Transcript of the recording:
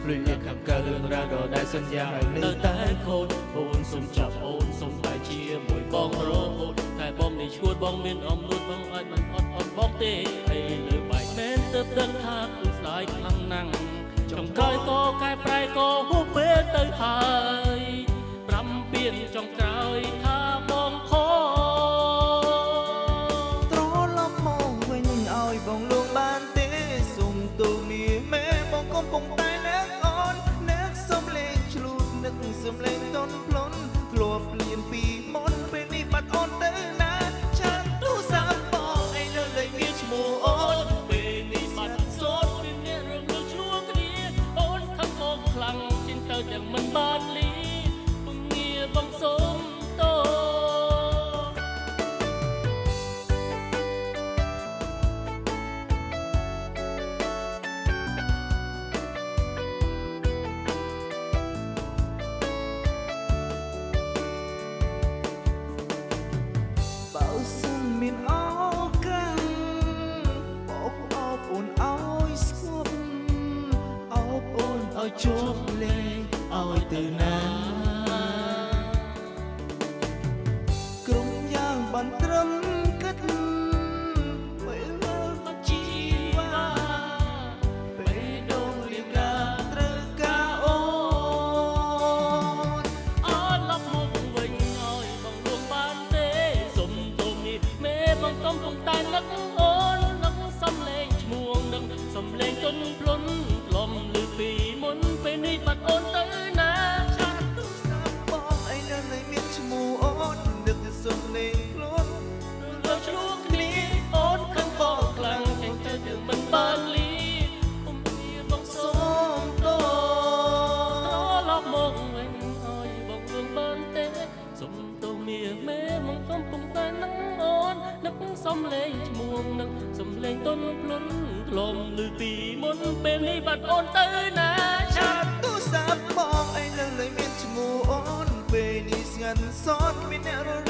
លុយលៀកខាងកើតរឿងរ៉ាវដ៏ដែលសន្យាឲ្យនៅតែខូចអូនសុំចាប់អូនសុំបែរជាមួយបងរហូតតែបងនេះឈួតបងមានអំនួតបងអាចមិនអត់បងទេហើយលើបែកមែនទើបដឹងថាគឺស្ដាយខ្លាំងណាស់ចុងក្រោយក៏កែប្រែក៏ហួសពេលទៅហើយ5ពានចុងក្រោយថាបងខត្រឡប់មកវិញឲ្យបងលងបានទេសុំទូមីមេបងកំពុងតែនឹកអូននឹកសំលេងឆ្លូតនឹកសំលេងតន់ផ្លន់ធ្លាប់លៀនពីមុនពេលនេះបាត់អូនទៅណាឆានទូសាប់បងឯនៅលេងមានឈ្មោះអូនពេលនេះបាត់សូត្រពីអ្នករឿងលើឈ្លោះគ្នាអូនខឹងមកខ្លាំងជាងទៅទាំងមិនបានលីពងងារបងសូមតោបើសិនមានឱកាសបោកអោបអូនឲ្យស្គប់អោបអូនឲ្យជួបលេងឲ្យទៅណាក្រុមយ៉ាងបានត្រឹមគិតពេលមើលមកជីវ៉ាពេលដូងលៀងការត្រូវការអូនអត់ឡប់មកវិញឲ្យបងលួងបានទេសុំទុំនេះមេបងកំពុងតែនឹកអូននឹកសំលេងឈ្មោះនឹកសំលេងទុនភ្លុនក្លំឮពីមុនពេលនេះបាត់អូនទៅណាឆានទូសាប់បងឯនៅនៃមានឈ្មោះអូននឹកសំលេងខ្លួនលើឆ្លោះគ្នាអូនខឹងបងខ្លាំងចេញទៅទាំងមិនបានលីពុំមានបងសូសូមតោត្រឡប់មកវិញឲ្យបងលួងបានទេសុំទៅមាមេមកកំពុងតែនឹងអូននឹកសំលេងឈ្មោះនឹងសំលេងទុនភ្លុនក្លំឮពីមុនពេលនេះបាត់អូនទៅណាឆានទូសាប់បងឯនៅលើមានឈ្មោះអូនពេលនេះស្ងាត់សតមានអ្នករ